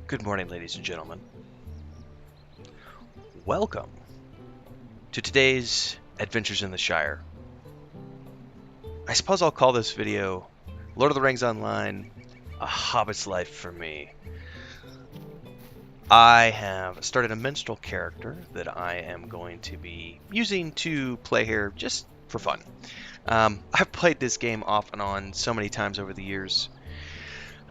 Good morning, ladies and gentlemen. Welcome to today's Adventures in the Shire. I suppose I'll call this video Lord of the Rings Online, A Hobbit's Life for Me. I have started a minstrel character that I am going to be using to play here just for fun. I've played this game off and on so many times over the years.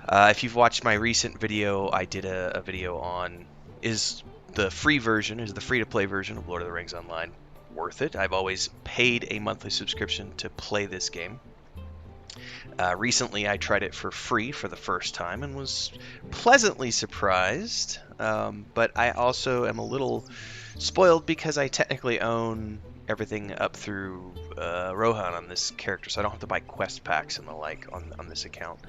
If you've watched my recent video, I did a video on is the free-to-play version of Lord of the Rings Online worth it? I've always paid a monthly subscription to play this game. Recently, I tried it for free for the first time and was pleasantly surprised. But I also am a little spoiled because I technically own everything up through Rohan on this character, so I don't have to buy quest packs and the like on this account.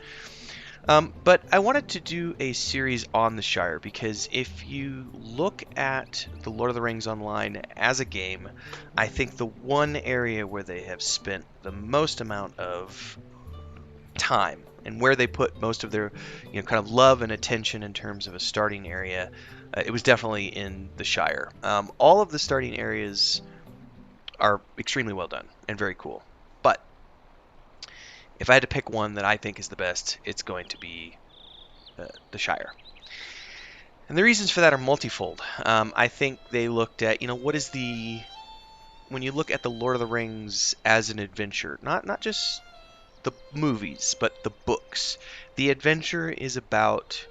But I wanted to do a series on the Shire because if you look at the Lord of the Rings Online as a game, I think the one area where they have spent the most amount of time and where they put most of their kind of love and attention in terms of a starting area, it was definitely in the Shire. All of the starting areas are extremely well done and very cool. But if I had to pick one that I think is the best, it's going to be the Shire. And the reasons for that are multifold. I think they looked at, when you look at the Lord of the Rings as an adventure, not just the movies, but the books. The adventure is about,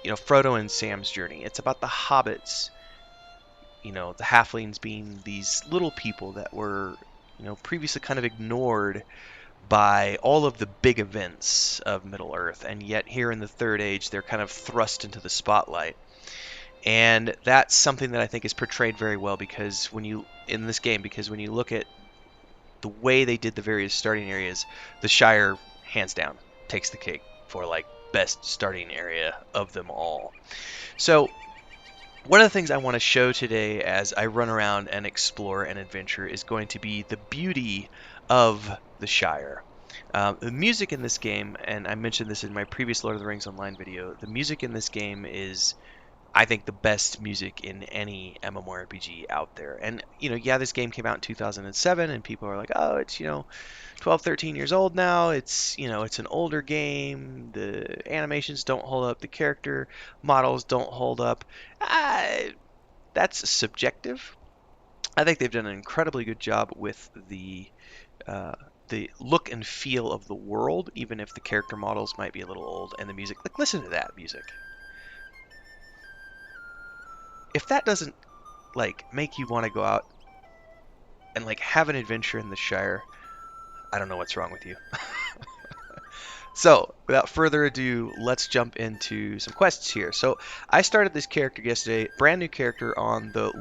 Frodo and Sam's journey. It's about the hobbits, the halflings being these little people that were, previously kind of ignored by all of the big events of Middle-earth, and yet here in the Third Age they're kind of thrust into the spotlight. And that's something that I think is portrayed very well because when you look at the way they did the various starting areas, the Shire hands down takes the cake for best starting area of them all. So one of the things I want to show today as I run around and explore and adventure is going to be the beauty of the Shire. The music in this game, and I mentioned this in my previous Lord of the Rings Online video, the music in this game is, I think, the best music in any MMORPG out there. And, this game came out in 2007, and people are like, oh, it's, 12, 13 years old now. It's, it's an older game. The animations don't hold up. The character models don't hold up. That's subjective. I think they've done an incredibly good job with the look and feel of the world, even if the character models might be a little old, and the music. Listen to that music. If that doesn't make you want to go out and have an adventure in the Shire, I don't know what's wrong with you. So, without further ado, let's jump into some quests here. So, I started this character yesterday, brand new character on the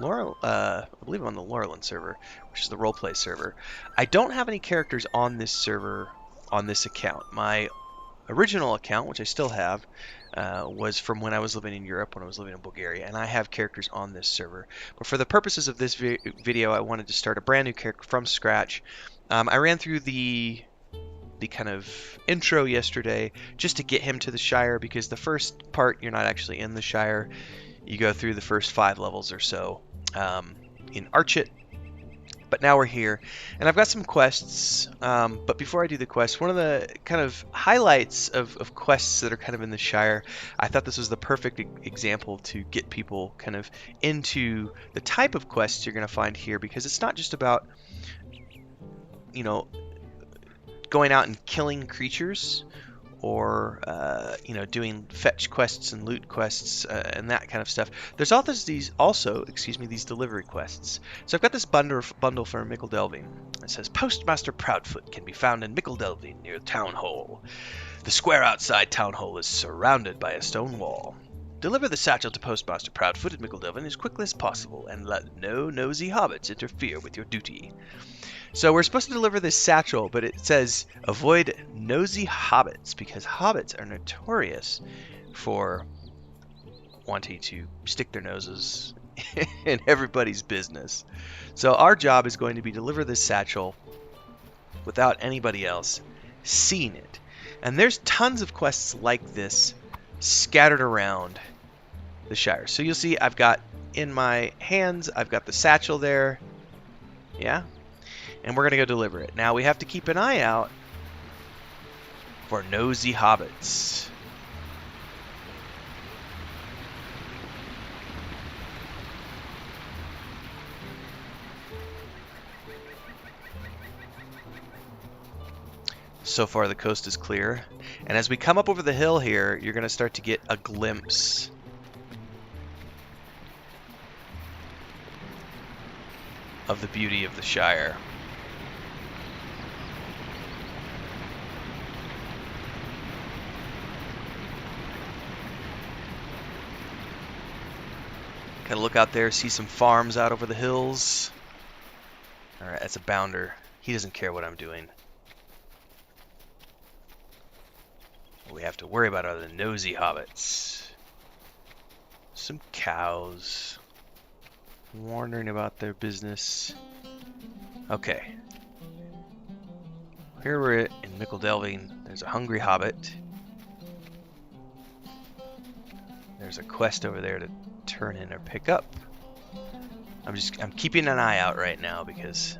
I believe on the Laurelin server, which is the roleplay server. I don't have any characters on this server, on this account. My original account, which I still have, was from when I was living in Europe, when I was living in Bulgaria, and I have characters on this server. But for the purposes of this video, I wanted to start a brand new character from scratch. I ran through the kind of intro yesterday just to get him to the Shire, because the first part you're not actually in the Shire. You go through the first 5 levels or so in Archit, but now we're here and I've got some quests. But before I do the quest, one of the kind of highlights of quests that are kind of in the Shire, I thought this was the perfect example to get people kind of into the type of quests you're going to find here, because it's not just about going out and killing creatures, or doing fetch quests and loot quests and that kind of stuff. There's also these delivery quests. So I've got this bundle from Mickledelving. It says Postmaster Proudfoot can be found in Mickledelving near Town Hall. The square outside Town Hall is surrounded by a stone wall. Deliver the satchel to Postmaster Proudfoot at Mickledelving as quickly as possible, and let no nosy hobbits interfere with your duty. So we're supposed to deliver this satchel, but it says avoid nosy hobbits, because hobbits are notorious for wanting to stick their noses in everybody's business. So our job is going to be deliver this satchel without anybody else seeing it. And there's tons of quests like this scattered around the Shire. So you'll see I've got in my hands, I've got the satchel there. Yeah. And we're going to go deliver it. Now we have to keep an eye out for nosy hobbits. So far the coast is clear. And as we come up over the hill here, you're going to start to get a glimpse of the beauty of the Shire. Kind of look out there, see some farms out over the hills. Alright, that's a bounder. He doesn't care what I'm doing. What we have to worry about are the nosy hobbits. Some cows. Wondering about their business. Okay. Here we're in Mickle Delving. There's a hungry hobbit. There's a quest over there to turn in or pick up. I'm keeping an eye out right now because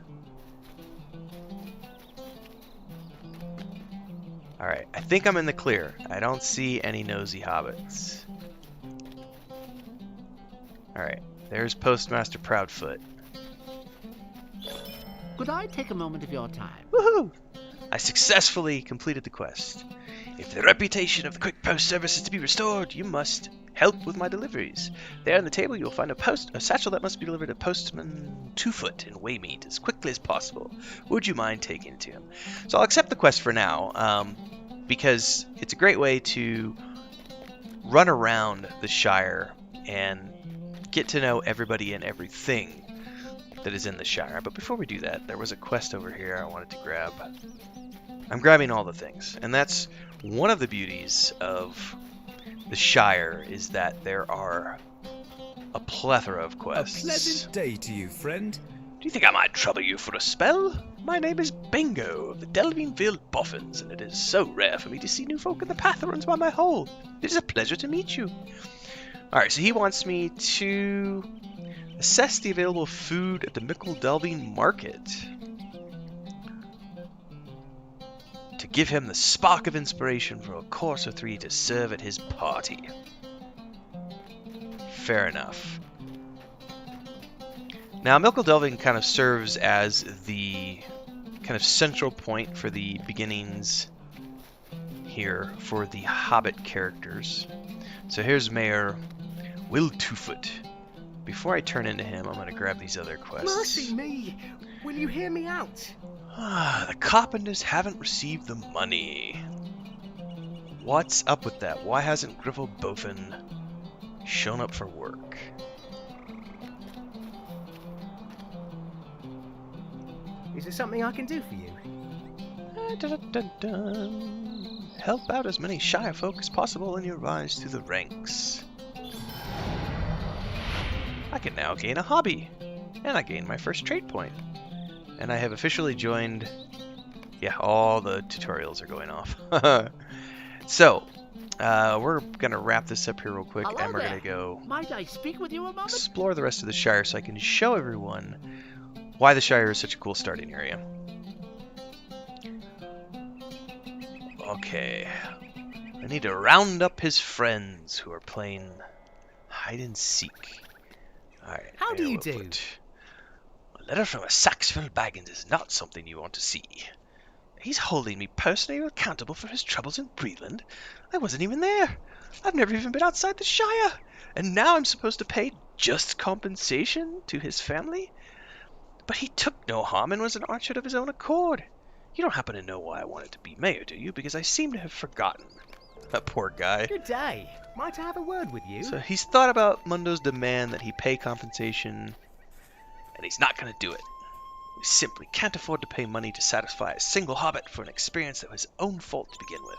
alright, I think I'm in the clear. I don't see any nosy hobbits. Alright, there's Postmaster Proudfoot. Could I take a moment of your time? Woohoo! I successfully completed the quest. If the reputation of the Quick Post Service is to be restored, you must help with my deliveries. There on the table you will find a satchel that must be delivered to Postman Twofoot in Waymead as quickly as possible. Would you mind taking it to him? So I'll accept the quest for now, because it's a great way to run around the Shire and get to know everybody and everything that is in the Shire. But before we do that, there was a quest over here I wanted to grab. I'm grabbing all the things, and that's one of the beauties of the Shire, is that there are a plethora of quests. A pleasant day to you, friend. Do you think I might trouble you for a spell? My name is Bingo of the Delvingfield Boffins, and it is so rare for me to see new folk in the path that runs by my hole. It is a pleasure to meet you. Alright, so he wants me to assess the available food at the Mickle Delving Market. To give him the spark of inspiration for a course or three to serve at his party. Fair enough. Now, Mickle Delving kind of serves as the kind of central point for the beginnings here for the Hobbit characters. So here's Mayor Will Twofoot. Before I turn into him, I'm going to grab these other quests. Mercy me! Will you hear me out? The carpenters haven't received the money. What's up with that? Why hasn't Griffle Boffin shown up for work? Is there something I can do for you? Help out as many Shire folk as possible in your rise through the ranks. I can now gain a hobby, and I gain my first trait point. And I have officially joined... Yeah, all the tutorials are going off. So, we're going to wrap this up here real quick, Hello and we're there. going to go Might I speak with you a moment? explore the rest of the Shire so I can show everyone why the Shire is such a cool starting area. Okay. I need to round up his friends who are playing hide and seek. Alright. How do here you we'll do? put, a letter from a Saxville Baggins is not something you want to see. He's holding me personally accountable for his troubles in Breland. I wasn't even there. I've never even been outside the Shire. And now I'm supposed to pay just compensation to his family? But he took no harm and was an archer of his own accord. You don't happen to know why I wanted to be mayor, do you? Because I seem to have forgotten. That poor guy. Good day. Might I have a word with you? So he's thought about Mundo's demand that he pay compensation, and he's not going to do it. We simply can't afford to pay money to satisfy a single hobbit for an experience that was his own fault to begin with.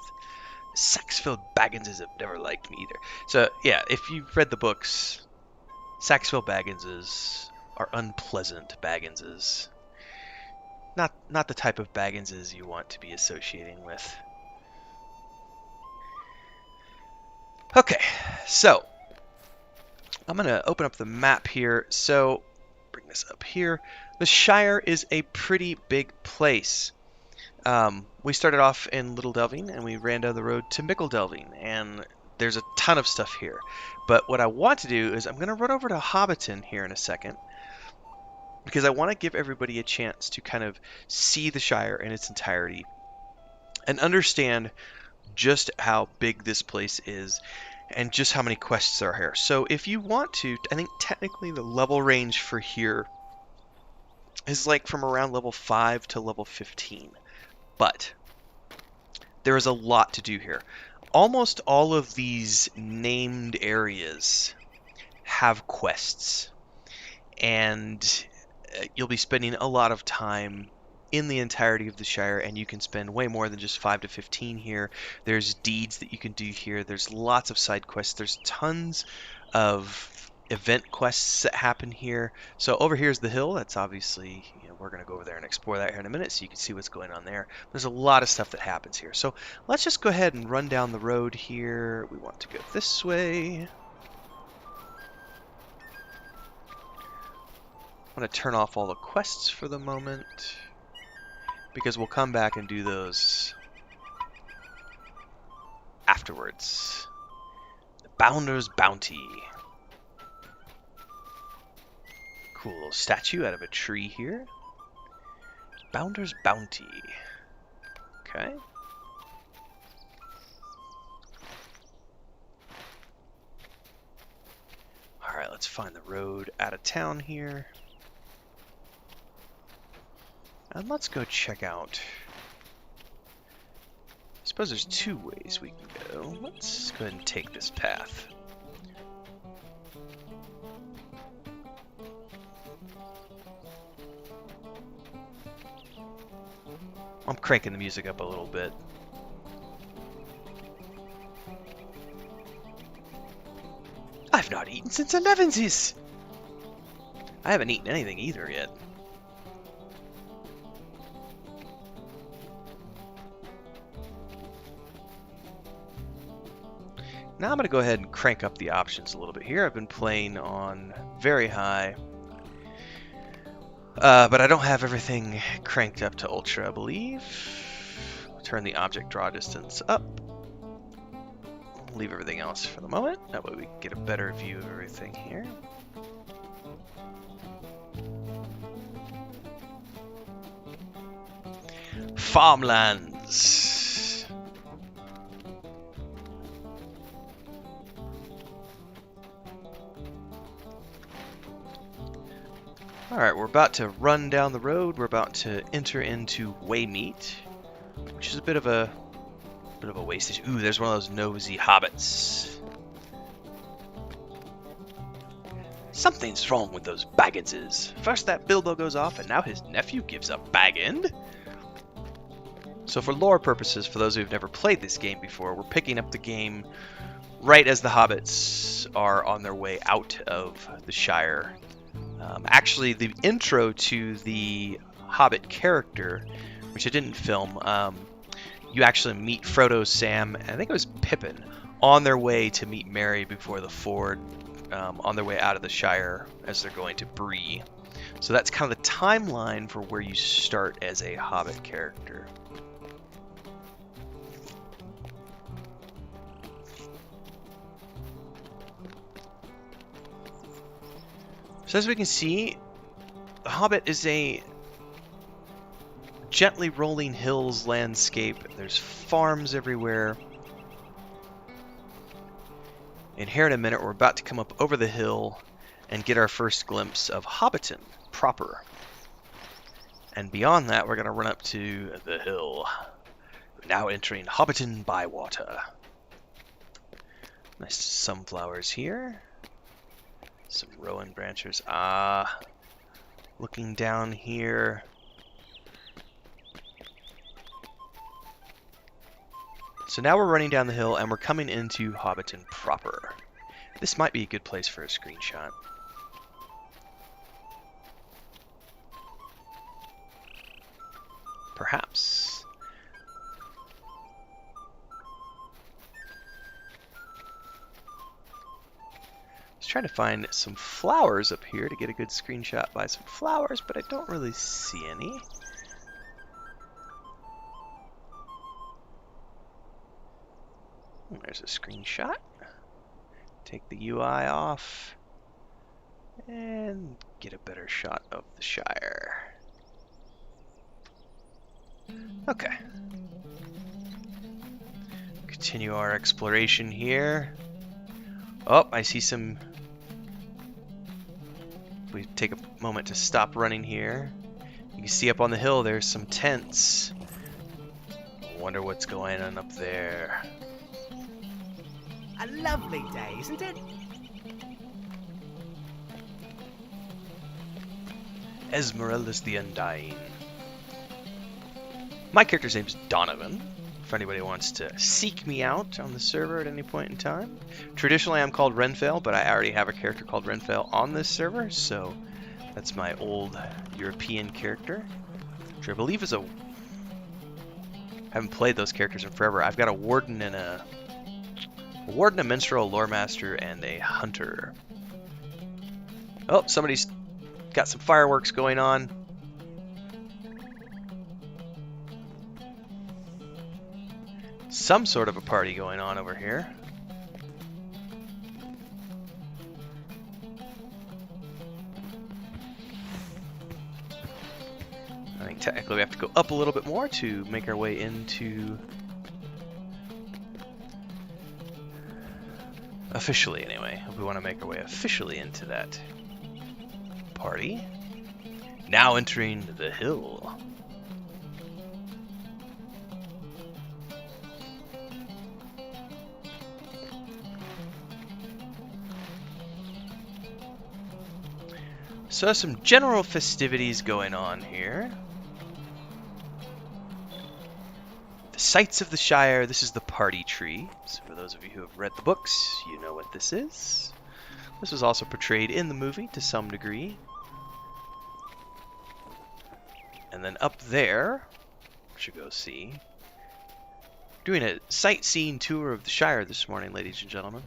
The Saxville Bagginses have never liked me either. So, yeah, if you've read the books, Saxville Bagginses are unpleasant Bagginses. Not the type of Bagginses you want to be associating with. Okay, so I'm going to open up the map here. So bring this up here. The Shire is a pretty big place. We started off in Little Delving, and we ran down the road to Mickle Delving, and there's a ton of stuff here. But what I want to do is I'm going to run over to Hobbiton here in a second, because I want to give everybody a chance to kind of see the Shire in its entirety and understand just how big this place is and just how many quests are here. So if you want to, I think technically the level range for here is like from around level 5 to level 15. But there is a lot to do here. Almost all of these named areas have quests, and you'll be spending a lot of time in the entirety of the Shire, and you can spend way more than just 5 to 15 here. There's deeds that you can do here. There's lots of side quests. There's tons of event quests that happen here. So over here is the hill. That's obviously, we're going to go over there and explore that here in a minute so you can see what's going on there. There's a lot of stuff that happens here. So let's just go ahead and run down the road here. We want to go this way. I'm going to turn off all the quests for the moment, because we'll come back and do those afterwards. The Bounder's Bounty. Cool little statue out of a tree here. Bounder's Bounty. Okay. Alright, let's find the road out of town here. And let's go check out. I suppose there's two ways we can go. Let's go ahead and take this path. I'm cranking the music up a little bit. I've not eaten since 11's. I haven't eaten anything either yet. Now I'm going to go ahead and crank up the options a little bit here. I've been playing on very high, but I don't have everything cranked up to ultra, I believe. Turn the object draw distance up. Leave everything else for the moment. That way we can get a better view of everything here. Farmlands. Alright, we're about to run down the road. We're about to enter into Waymeet, which is a bit of a wastage. Ooh, there's one of those nosy hobbits. Something's wrong with those Bagginses. First that Bilbo goes off, and now his nephew gives up Baggin. So for lore purposes, for those who've never played this game before, we're picking up the game right as the hobbits are on their way out of the Shire. Actually, the intro to the Hobbit character, which I didn't film, you actually meet Frodo, Sam, and I think it was Pippin, on their way to meet Merry before the ford, on their way out of the Shire as they're going to Bree. So that's kind of the timeline for where you start as a Hobbit character. So as we can see, the Hobbit is a gently rolling hills landscape. There's farms everywhere. And here in a minute, we're about to come up over the hill and get our first glimpse of Hobbiton proper. And beyond that, we're going to run up to the hill. We're now entering Hobbiton Bywater. Nice sunflowers here. Some rowan branches. Looking down here. So now we're running down the hill and we're coming into Hobbiton proper. This might be a good place for a screenshot. Perhaps. trying to find some flowers up here to get a good screenshot by some flowers, but I don't really see any. There's a screenshot. Take the UI off and get a better shot of the Shire. Okay. Continue our exploration here. Oh, I see some... We take a moment to stop running here. You can see up on the hill there's some tents. Wonder what's going on up there. A lovely day, isn't it? Esmeralda's the Undying. My character's name's Donovan, if anybody wants to seek me out on the server at any point in time. Traditionally I'm called Renfail, but I already have a character called Renfail on this server, so that's my old European character, which I believe is a... haven't played those characters in forever. I've got a Warden and a Minstrel, a Lore Master, and a Hunter. Oh, somebody's got some fireworks going on. Some sort of a party going on over here. I think technically we have to go up a little bit more to make our way into... officially, anyway. We want to make our way officially into that party. Now entering the hill. So some general festivities going on here. The sights of the Shire. This is the party tree. So for those of you who have read the books, you know what this is. This was also portrayed in the movie to some degree. And then up there, we should go see. Doing a sightseeing tour of the Shire this morning, ladies and gentlemen.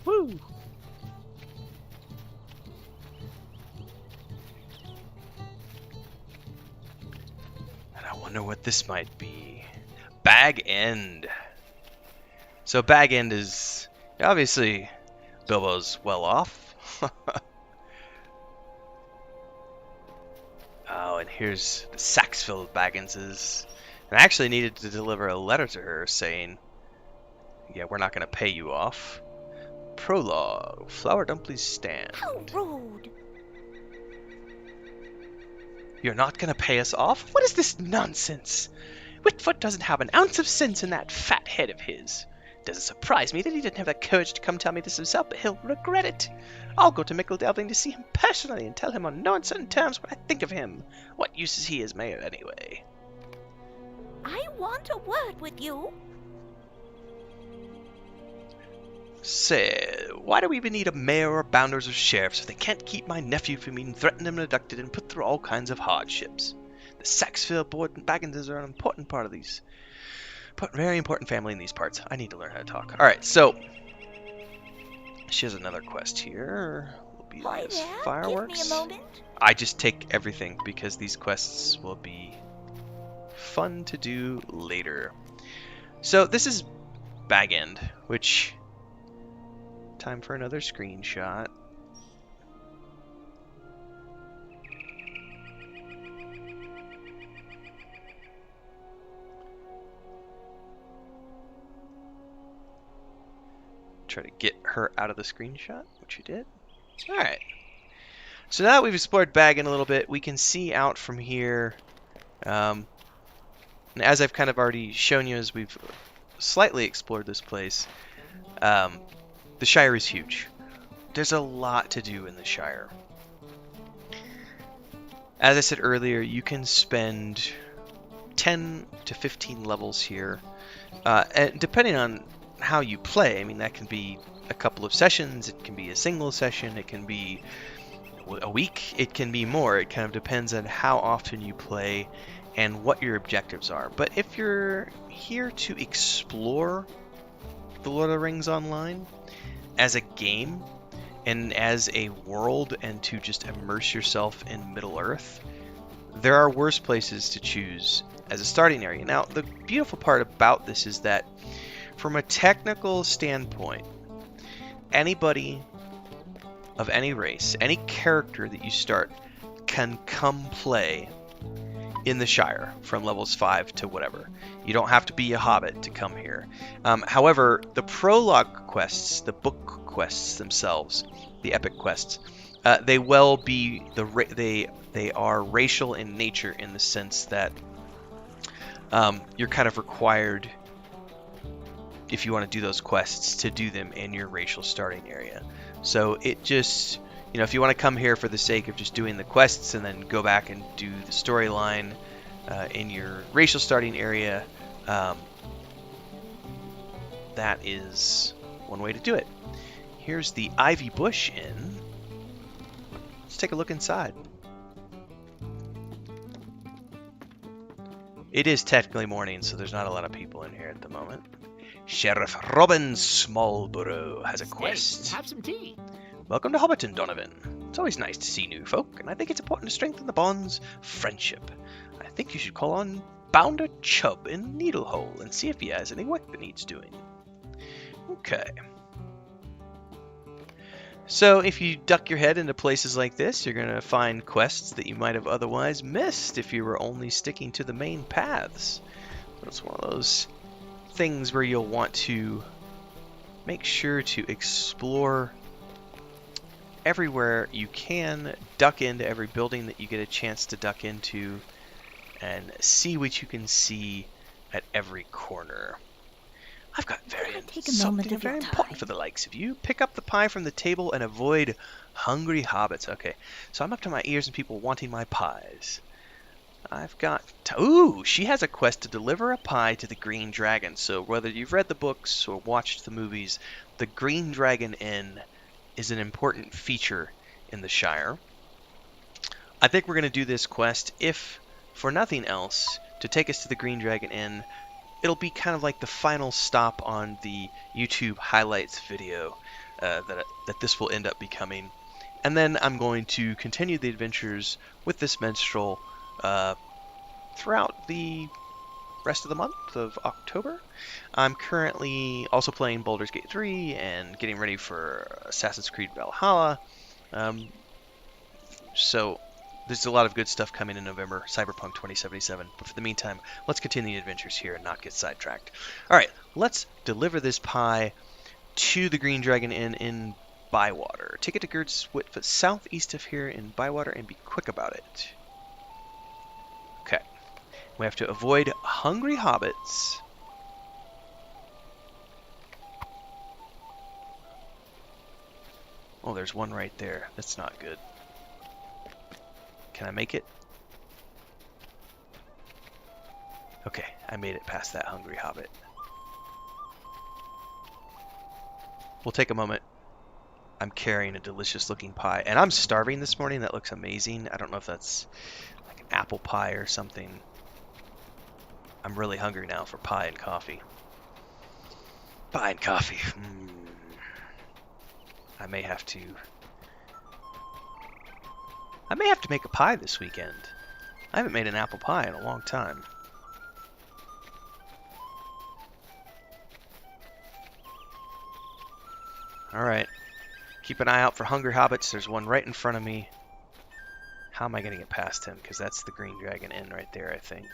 Woo! And I wonder what this might be. Bag End. So Bag End is obviously Bilbo's well off. Oh, and here's the Saxville Bagginses. And I actually needed to deliver a letter to her saying, yeah, we're not going to pay you off. Prologue. Flower Dumplings stand. How rude. You're not going to pay us off? What is this nonsense? Whitfoot doesn't have an ounce of sense in that fat head of his. Doesn't surprise me that he didn't have the courage to come tell me this himself, but he'll regret it. I'll go to Mickledelving to see him personally and tell him on no uncertain terms what I think of him. What use is he as mayor anyway? I want a word with you. Say, why do we even need a mayor or bounders or sheriffs if they can't keep my nephew from being threatened and abducted and put through all kinds of hardships? The Saxville Board and Bagginses are an important part of these. Very important family in these parts. I need to learn how to talk. Alright, so she has another quest here. Will be Hi those there. fireworks. Give me a moment. I just take everything because these quests will be fun to do later. So this is Bag End, which... Time for another screenshot. Try to get her out of the screenshot, which you did. Alright. So now that we've explored Baggin a little bit, we can see out from here. And as I've kind of already shown you as we've slightly explored this place, the Shire is huge. There's a lot to do in the Shire. As I said earlier, you can spend 10 to 15 levels here. And depending on how you play, I mean, that can be a couple of sessions, it can be a single session, it can be a week. It can be more. It kind of depends on how often you play and what your objectives are. But if you're here to explore the Lord of the Rings Online as a game and as a world and to just immerse yourself in Middle-earth, there are worse places to choose as a starting area. Now, the beautiful part about this is that from a technical standpoint, anybody of any race, any character that you start can come play in the Shire from levels 5 to whatever. You don't have to be a hobbit to come here. However, the prologue quests, the book quests themselves, the epic quests, they will be they are racial in nature in the sense that you're kind of required, if you want to do those quests, to do them in your racial starting area. So it just, if you want to come here for the sake of just doing the quests and then go back and do the storyline in your racial starting area, that is one way to do it. Here's the Ivy Bush Inn. Let's take a look inside. It is technically morning, so there's not a lot of people in here at the moment. Sheriff Robin Smallborough has a quest. Have some tea. Welcome to Hobbiton, Donovan. It's always nice to see new folk, and I think it's important to strengthen the bonds of friendship. I think you should call on Bounder Chubb in Needlehole and see if he has any work that needs doing. Okay. So if you duck your head into places like this, you're going to find quests that you might have otherwise missed if you were only sticking to the main paths. But it's one of those things where you'll want to make sure to explore everywhere you can, duck into every building that you get a chance to duck into, and see what you can see at every corner. I've got something very important for the likes of you. Pick up the pie from the table and avoid hungry hobbits. Okay, so I'm up to my ears in people wanting my pies. I've got... Ooh, she has a quest to deliver a pie to the Green Dragon. So whether you've read the books or watched the movies, the Green Dragon Inn is an important feature in the Shire. I think we're going to do this quest, if for nothing else, to take us to the Green Dragon Inn. It'll be kind of like the final stop on the YouTube highlights video that this will end up becoming. And then I'm going to continue the adventures with this minstrel throughout the rest of the month of October. I'm currently also playing Baldur's Gate 3 and getting ready for Assassin's Creed Valhalla. So there's a lot of good stuff coming in November, Cyberpunk 2077. But for the meantime, let's continue the adventures here and not get sidetracked. Alright, let's deliver this pie to the Green Dragon Inn in Bywater. Take it to Gird's Whitfoot southeast of here in Bywater and be quick about it. Okay. We have to avoid hungry hobbits. Oh, there's one right there. That's not good. Can I make it? Okay, I made it past that hungry hobbit. We'll take a moment. I'm carrying a delicious looking pie, and I'm starving this morning. That looks amazing. I don't know if that's like an apple pie or something. I'm really hungry now for pie and coffee. Pie and coffee. I may have to make a pie this weekend. I haven't made an apple pie in a long time. Alright. Keep an eye out for hungry hobbits. There's one right in front of me. How am I going to get past him? Because that's the Green Dragon Inn right there, I think.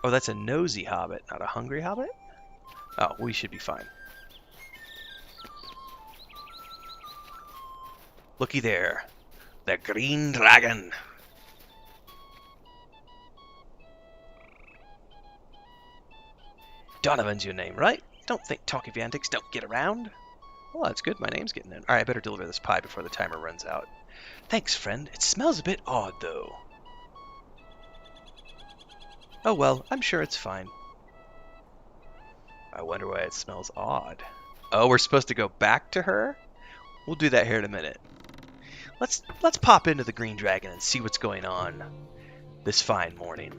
Oh, that's a nosy hobbit, not a hungry hobbit? Oh, we should be fine. Looky there. The Green Dragon. Donovan's your name, right? Don't think talk of your antics don't get around. Well, that's good. My name's getting in. Alright, I better deliver this pie before the timer runs out. Thanks, friend. It smells a bit odd, though. Oh well, I'm sure it's fine. I wonder why it smells odd. Oh, we're supposed to go back to her? We'll do that here in a minute. let's pop into the Green Dragon and see what's going on this fine morning.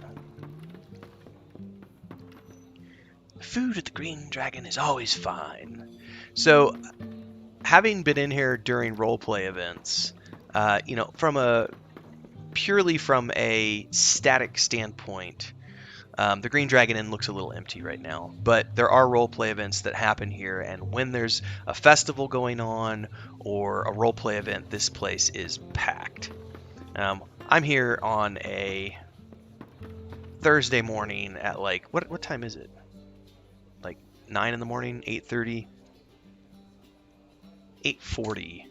The food at the Green Dragon is always fine. So, having been in here during roleplay events, purely from a static standpoint, the Green Dragon Inn looks a little empty right now, but there are roleplay events that happen here, and when there's a festival going on or a roleplay event, this place is packed. I'm here on a Thursday morning at what time is it? 9 in the morning, 8:30, 8:40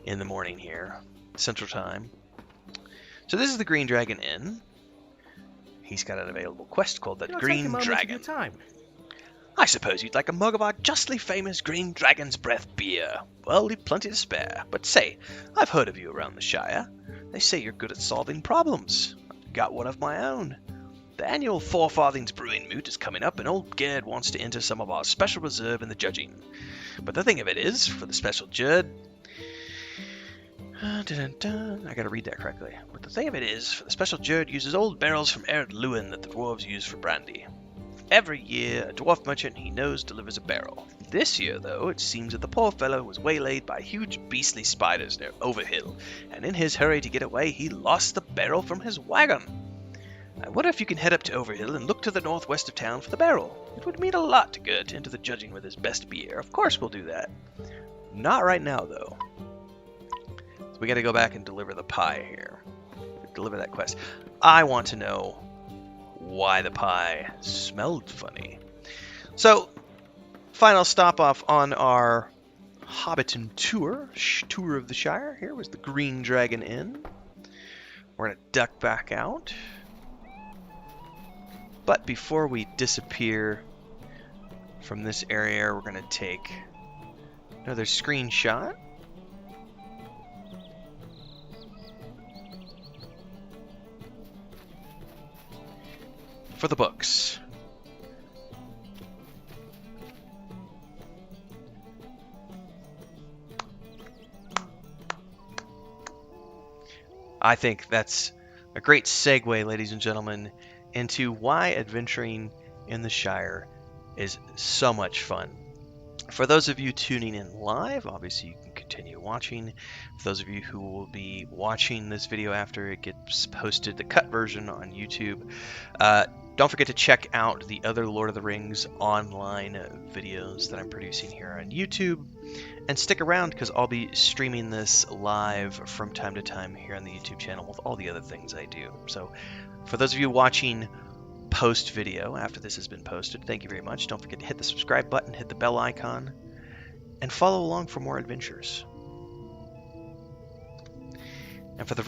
in the morning here, Central Time. So this is the Green Dragon Inn. He's got an available quest called the Green Dragon. Time. I suppose you'd like a mug of our justly famous Green Dragon's Breath beer. Well, we've plenty to spare. But say, I've heard of you around the Shire. They say you're good at solving problems. I've got one of my own. The annual Four Farthings Brewing Moot is coming up, and old Gerd wants to enter some of our special reserve in the judging. But the thing of it is, for the special judge... I gotta read that correctly. But the thing of it is, for the special judge uses old barrels from Ered Luin that the dwarves use for brandy. Every year, a dwarf merchant he knows delivers a barrel. This year, though, it seems that the poor fellow was waylaid by huge beastly spiders near Overhill, and in his hurry to get away, he lost the barrel from his wagon. I wonder if you can head up to Overhill and look to the northwest of town for the barrel. It would mean a lot to Gert into the judging with his best beer. Of course we'll do that. Not right now, though. So we gotta go back and deliver the pie here. Deliver that quest. I want to know why the pie smelled funny. So, final stop off on our Hobbiton tour of the Shire. Here was the Green Dragon Inn. We're gonna duck back out. But before we disappear from this area, we're going to take another screenshot. For the books. I think that's a great segue, ladies and gentlemen, into why adventuring in the Shire is so much fun. For those of you tuning in live, obviously you can continue watching. For those of you who will be watching this video after it gets posted, the cut version on YouTube, don't forget to check out the other Lord of the Rings online videos that I'm producing here on YouTube. And stick around because I'll be streaming this live from time to time here on the YouTube channel with all the other things I do. So for those of you watching post video after this has been posted, thank you very much. Don't forget to hit the subscribe button, hit the bell icon, and follow along for more adventures. And for the